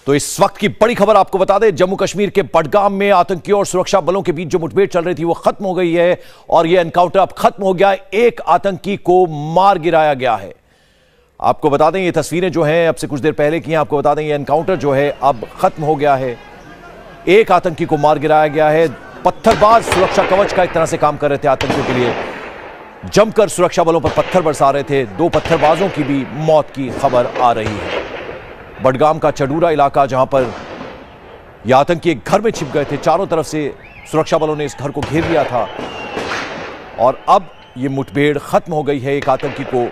तो इस वक्त की बड़ी खबर आपको बता दें, जम्मू कश्मीर के बडगाम में आतंकियों और सुरक्षा बलों के बीच जो मुठभेड़ चल रही थी वो खत्म हो गई है और यह एनकाउंटर अब खत्म हो गया। एक आतंकी को मार गिराया गया है। आपको बता दें ये तस्वीरें जो हैं अब से कुछ देर पहले की हैं। आपको बता दें ये एनकाउंटर जो है अब खत्म हो गया है। एक आतंकी को मार गिराया गया है। पत्थरबाज सुरक्षा कवच का एक तरह से काम कर रहे थे आतंकियों के लिए, जमकर सुरक्षा बलों पर पत्थर बरसा रहे थे। 2 पत्थरबाजों की भी मौत की खबर आ रही है। बडगाम का चडूरा इलाका जहां पर यह आतंकी एक घर में छिप गए थे, चारों तरफ से सुरक्षा बलों ने इस घर को घेर लिया था और अब यह मुठभेड़ खत्म हो गई है। एक आतंकी को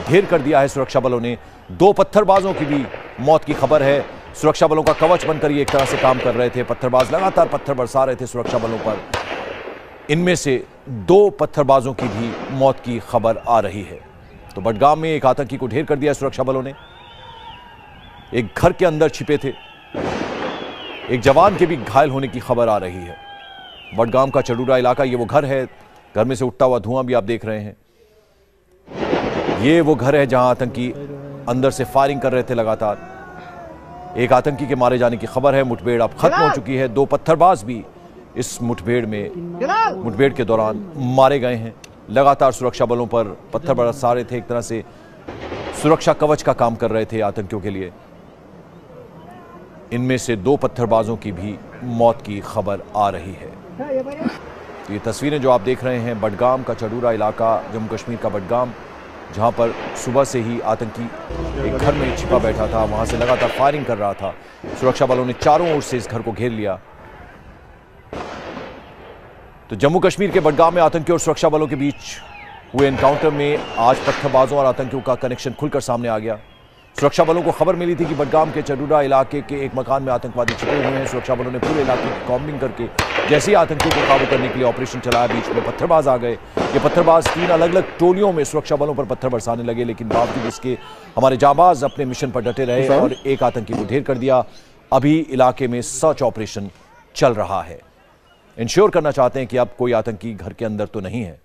घेर कर दिया है सुरक्षा बलों ने। 2 पत्थरबाजों की भी मौत की खबर है। सुरक्षा बलों का कवच बनकर ये एक तरह से काम कर रहे थे। पत्थरबाज लगातार पत्थर बरसा रहे थे सुरक्षा बलों पर। इनमें से 2 पत्थरबाजों की भी मौत की खबर आ रही है। तो बडगाम में एक आतंकी को ढेर कर दिया सुरक्षा बलों ने। एक घर के अंदर छिपे थे। एक जवान के भी घायल होने की खबर आ रही है। बडगाम का चडूरा इलाका, ये वो घर है, घर में से उठता हुआ धुआं भी आप देख रहे हैं। ये वो घर है जहां आतंकी अंदर से फायरिंग कर रहे थे लगातार। एक आतंकी के मारे जाने की खबर है। मुठभेड़ अब खत्म हो चुकी है। 2 पत्थरबाज भी इस मुठभेड़ के दौरान मारे गए हैं। लगातार सुरक्षा बलों पर पत्थर बरसा रहे थे, एक तरह से सुरक्षा कवच का काम कर रहे थे आतंकियों के लिए। इनमें से 2 पत्थरबाजों की भी मौत की खबर आ रही है। तो ये तस्वीरें जो आप देख रहे हैं बडगाम का चडूरा इलाका, जम्मू कश्मीर का बडगाम, जहां पर सुबह से ही आतंकी एक घर में छिपा बैठा था, वहां से लगातार फायरिंग कर रहा था। सुरक्षा बलों ने चारों ओर से इस घर को घेर लिया। तो जम्मू कश्मीर के बडगाम में आतंकियों और सुरक्षा बलों के बीच हुए एनकाउंटर में आज पत्थरबाजों और आतंकियों का कनेक्शन खुलकर सामने आ गया। सुरक्षा बलों को खबर मिली थी कि बडगाम के चडूरा इलाके के एक मकान में आतंकवादी छिपे हुए हैं। सुरक्षा बलों ने पूरे इलाके की कॉम्बिंग करके जैसे ही आतंकियों को काबू करने के लिए ऑपरेशन चलाया, बीच में पत्थरबाज आ गए। ये पत्थरबाज 3 अलग अलग टोलियों में सुरक्षा बलों पर पत्थर बरसाने लगे, लेकिन बावजूद इसके हमारे जांबाज अपने मिशन पर डटे रहे और एक आतंकी को ढेर कर दिया। अभी इलाके में सर्च ऑपरेशन चल रहा है। इंश्योर करना चाहते हैं कि अब कोई आतंकी घर के अंदर तो नहीं है।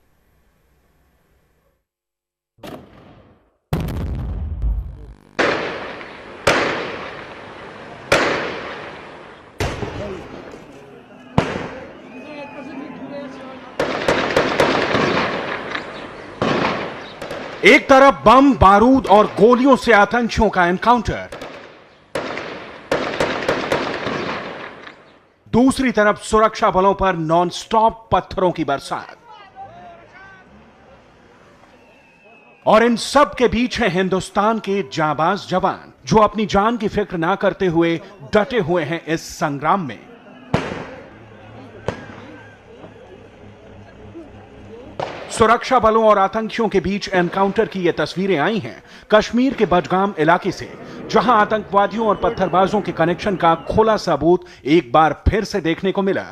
एक तरफ बम, बारूद और गोलियों से आतंकियों का एनकाउंटर, दूसरी तरफ सुरक्षा बलों पर नॉनस्टॉप पत्थरों की बरसात। और इन सब के बीच है हिंदुस्तान के जांबाज जवान जो अपनी जान की फिक्र ना करते हुए डटे हुए हैं इस संग्राम में। सुरक्षा बलों और आतंकियों के बीच एनकाउंटर की ये तस्वीरें आई हैं कश्मीर के बडगाम इलाके से, जहां आतंकवादियों और पत्थरबाजों के कनेक्शन का खुला सबूत एक बार फिर से देखने को मिला।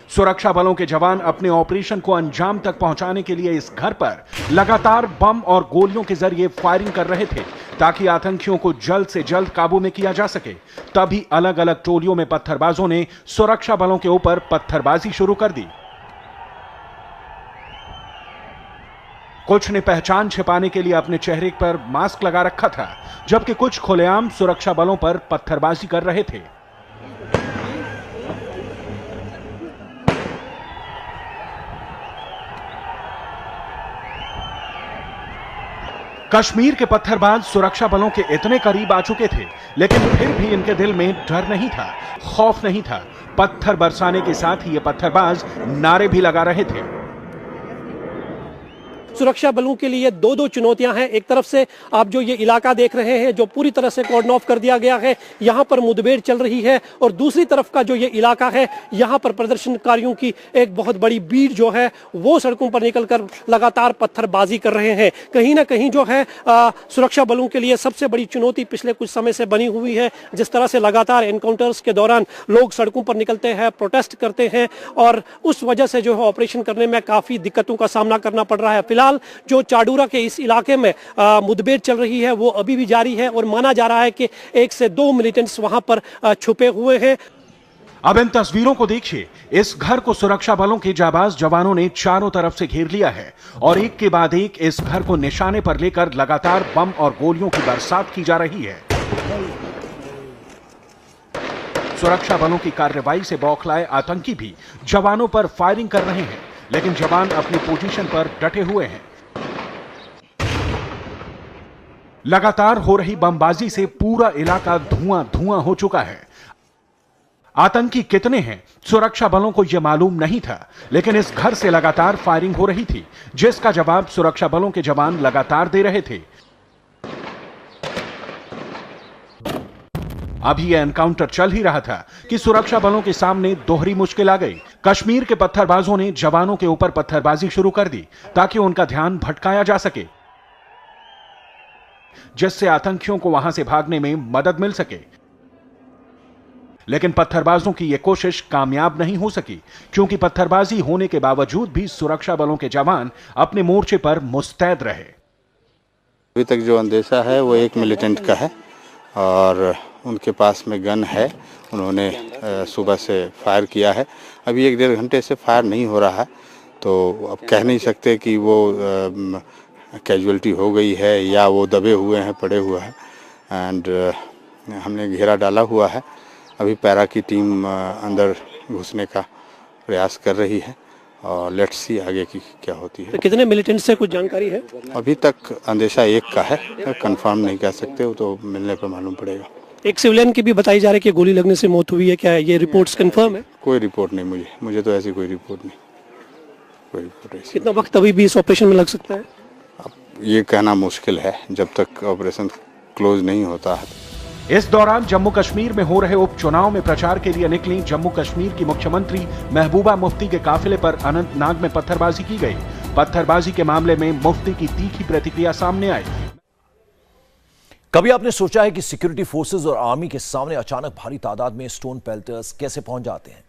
सुरक्षा बलों के जवान अपने ऑपरेशन को अंजाम तक पहुंचाने के लिए इस घर पर लगातार बम और गोलियों के जरिए फायरिंग कर रहे थे ताकि आतंकियों को जल्द से जल्द काबू में किया जा सके। तभी अलग अलग टोलियों में पत्थरबाजों ने सुरक्षा बलों के ऊपर पत्थरबाजी शुरू कर दी। कुछ ने पहचान छिपाने के लिए अपने चेहरे पर मास्क लगा रखा था, जबकि कुछ खुलेआम सुरक्षा बलों पर पत्थरबाजी कर रहे थे। कश्मीर के पत्थरबाज सुरक्षा बलों के इतने करीब आ चुके थे, लेकिन फिर भी इनके दिल में डर नहीं था, खौफ नहीं था। पत्थर बरसाने के साथ ही ये पत्थरबाज नारे भी लगा रहे थे। सुरक्षा बलों के लिए 2 चुनौतियां हैं। एक तरफ से आप जो ये इलाका देख रहे हैं जो पूरी तरह से कॉर्डन ऑफ कर दिया गया है, यहाँ पर मुठभेड़ चल रही है, और दूसरी तरफ का जो ये इलाका है यहाँ पर प्रदर्शनकारियों की एक बहुत बड़ी भीड़ जो है वो सड़कों पर निकलकर लगातार पत्थरबाजी कर रहे हैं। कहीं ना कहीं जो है सुरक्षा बलों के लिए सबसे बड़ी चुनौती पिछले कुछ समय से बनी हुई है। जिस तरह से लगातार एनकाउंटर्स के दौरान लोग सड़कों पर निकलते हैं, प्रोटेस्ट करते हैं, और उस वजह से जो है ऑपरेशन करने में काफी दिक्कतों का सामना करना पड़ रहा है। फिलहाल जो चाडूरा के इस इलाके में मुठभेड़ चल रही है वो अभी भी जारी है, और माना जा रहा है कि 1 से 2 मिलिटेंट्स वहां पर छुपे हुए हैं। अब इन तस्वीरों को देखिए। इस घर को सुरक्षा बलों के जाबाज जवानों ने चारों तरफ से घेर लिया है और एक के बाद एक इस घर को निशाने पर लेकर लगातार बम और गोलियों की बरसात की जा रही है। सुरक्षा बलों की कार्रवाई से बौखलाए आतंकी भी जवानों पर फायरिंग कर रहे हैं, लेकिन जवान अपनी पोजीशन पर डटे हुए हैं। लगातार हो रही बमबाजी से पूरा इलाका धुआं धुआं हो चुका है। आतंकी कितने हैं सुरक्षा बलों को यह मालूम नहीं था, लेकिन इस घर से लगातार फायरिंग हो रही थी, जिसका जवाब सुरक्षा बलों के जवान लगातार दे रहे थे। अभी यह एनकाउंटर चल ही रहा था कि सुरक्षा बलों के सामने दोहरी मुश्किल आ गई। कश्मीर के पत्थरबाजों ने जवानों के ऊपर पत्थरबाजी शुरू कर दी ताकि उनका ध्यान भटकाया जा सके, जिससे आतंकियों को वहां से भागने में मदद मिल सके। लेकिन पत्थरबाजों की यह कोशिश कामयाब नहीं हो सकी, क्योंकि पत्थरबाजी होने के बावजूद भी सुरक्षा बलों के जवान अपने मोर्चे पर मुस्तैद रहे। अभी तक जो अंदेशा है वो एक मिलिटेंट का है और उनके पास में गन है। उन्होंने सुबह से फायर किया है। अभी 1-1.5 घंटे से फायर नहीं हो रहा है, तो अब कह नहीं सकते कि वो कैजुअलिटी हो गई है या वो दबे हुए हैं, पड़े हुए हैं। एंड हमने घेरा डाला हुआ है। अभी पैरा की टीम अंदर घुसने का प्रयास कर रही है और लेट्स सी आगे की क्या होती है। तो कितने मिलिटेंट से कुछ जानकारी है? अभी तक अंदेशा एक का है, कंफर्म नहीं कह सकते, वो तो मिलने पर मालूम पड़ेगा। एक सिविलियन की भी बताई जा रही है कि गोली लगने से मौत हुई है, क्या ये रिपोर्ट्स कंफर्म है? कोई रिपोर्ट नहीं, मुझे तो ऐसी कोई रिपोर्ट नहीं, कोई रिपोर्ट ऐसी। कितना वक्त अभी भी इस ऑपरेशन में लग सकता है? अब ये कहना मुश्किल है जब तक ऑपरेशन क्लोज नहीं होता है। इस दौरान जम्मू कश्मीर में हो रहे उपचुनाव में प्रचार के लिए निकली जम्मू कश्मीर की मुख्यमंत्री महबूबा मुफ्ती के काफिले पर अनंतनाग में पत्थरबाजी की गई। पत्थरबाजी के मामले में मुफ्ती की तीखी प्रतिक्रिया सामने आई। कभी आपने सोचा है कि सिक्योरिटी फोर्सेस और आर्मी के सामने अचानक भारी तादाद में स्टोन पेल्टर्स कैसे पहुंच जाते हैं?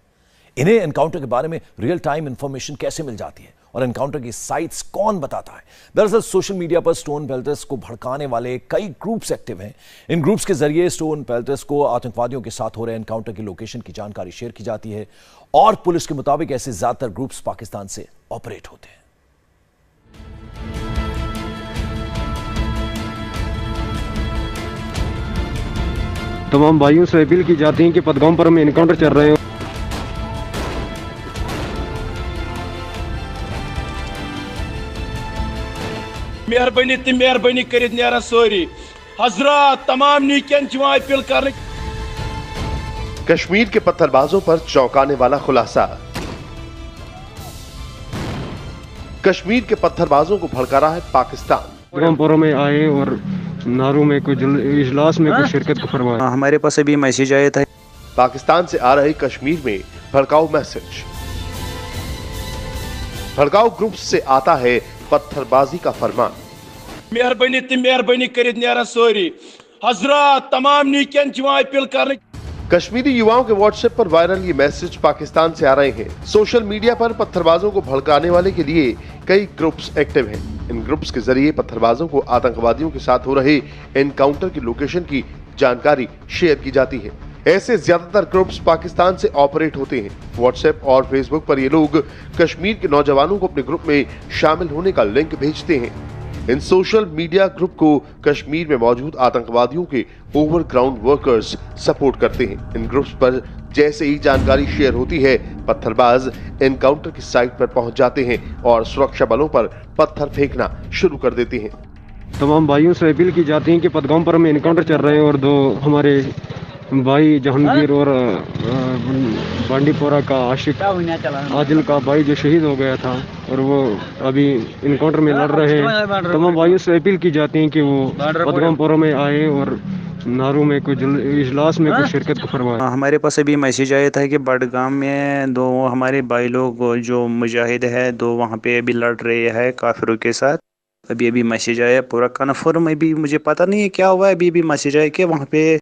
इन्हें एनकाउंटर के बारे में रियल टाइम इंफॉर्मेशन कैसे मिल जाती है और एनकाउंटर की साइट्स कौन बताता है? दरअसल सोशल मीडिया पर स्टोन पेल्टर्स को भड़काने वाले कई ग्रुप्स एक्टिव हैं। इन ग्रुप्स के जरिए स्टोन पेल्टर्स को आतंकवादियों के साथ हो रहे एनकाउंटर की लोकेशन की जानकारी शेयर की जाती है और पुलिस के मुताबिक ऐसे ज्यादातर ग्रुप्स पाकिस्तान से ऑपरेट होते हैं। तमाम भाइयों से अपील की जाती है कि पदगाम पर हम एनकाउंटर चल रहे हैं। मेहरबानी तो मेहरबानी कर नेरा सोरी हजरात तमाम नीकन अपील कर। कश्मीर के पत्थरबाजों पर चौंकाने वाला खुलासा। कश्मीर के पत्थरबाजों को भड़का रहा है पाकिस्तान। पदगामपुर में आए और नारों में कुछ इजलास में कुछ शिरकत को फरमाया। हमारे पास अभी मैसेज आया था पाकिस्तान से आ रहे कश्मीर में भड़काऊ मैसेज। भड़काऊ ग्रुप से आता है पत्थरबाजी का फरमान। मेहरबानी तो मेहरबानी कर नेरा सोरी हजरात तमाम नीकन अपील कर। कश्मीरी युवाओं के व्हाट्सएप पर वायरल ये मैसेज पाकिस्तान से आ रहे हैं। सोशल मीडिया पर पत्थरबाजों को भड़काने वाले के लिए कई ग्रुप्स एक्टिव हैं। इन ग्रुप्स के जरिए पत्थरबाजों को आतंकवादियों के साथ हो रहे एनकाउंटर की लोकेशन की जानकारी शेयर की जाती है। ऐसे ज्यादातर ग्रुप्स पाकिस्तान से ऑपरेट होते हैं। व्हाट्सएप और फेसबुक पर ये लोग कश्मीर के नौजवानों को अपने ग्रुप में शामिल होने का लिंक भेजते हैं। इन सोशल मीडिया ग्रुप को कश्मीर में मौजूद आतंकवादियों के ओवरग्राउंड वर्कर्स सपोर्ट करते हैं। इन ग्रुप्स पर जैसे ही जानकारी शेयर होती है, पत्थरबाज एनकाउंटर की साइट पर पहुंच जाते हैं और सुरक्षा बलों पर पत्थर फेंकना शुरू कर देते हैं। तमाम भाइयों से अपील की जाती है कि पदगाम पर हम एनकाउंटर चल रहे हैं और दो हमारे भाई जहांगीर और बांडीपोरा का आशिक आदिल का भाई जो शहीद हो गया था और वो अभी इनकाउंटर में लड़ रहे हैं। तमाम भाइयों से अपील की जाती है कि वो पदगामपुर में आए और नारों में कुछ इजलास में कुछ शिरकत को फरमाया। हमारे पास अभी मैसेज आया था कि बडगाम में दो हमारे भाई लोग जो मुजाहिद है, दो वहाँ पे अभी लड़ रहे हैं काफिरों के साथ। अभी मैसेज आया पूरा कन्फर्म। अभी मुझे पता नहीं है क्या हुआ। अभी मैसेज आया कि वहाँ पे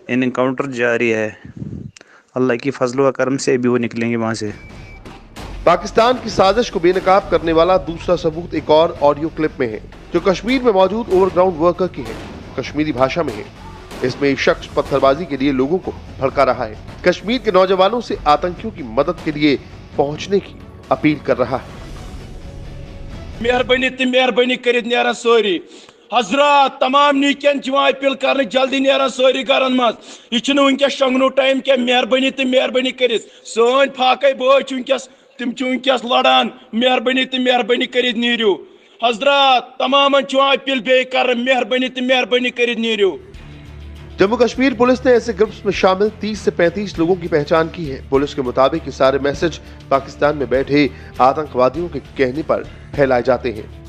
एनकाउंटर जारी है। अल्लाह की फजल व करम से अभी वो निकलेंगे वहाँ से। पाकिस्तान की साजिश को बेनकाब करने वाला दूसरा सबूत एक और ऑडियो क्लिप में है, जो कश्मीर में मौजूद ओवरग्राउंड वर्कर की है। कश्मीरी भाषा में है। इसमें एक शख्स पत्थरबाजी के लिए लोगों को भड़का रहा है। कश्मीर के नौजवानों से आतंकियों की मदद के लिए पहुंचने की अपील कर रहा है। मेहरबानी करित नेरान सोरी हजरात तमाम नीकन अपील कर जल्दी नेरान सोरी घरन मज यह वनकस शंगनु टाइम क्या मेहरबानी करित सन फाके बच वनकस तिम वनकस लड़ान मेहरबानी करित नीरियो हजरात तमाम अपील बे कर मेहरबानी करित नीरियो। जम्मू कश्मीर पुलिस ने ऐसे ग्रुप्स में शामिल 30 से 35 लोगों की पहचान की है। पुलिस के मुताबिक ये सारे मैसेज पाकिस्तान में बैठे आतंकवादियों के कहने पर फैलाए जाते हैं।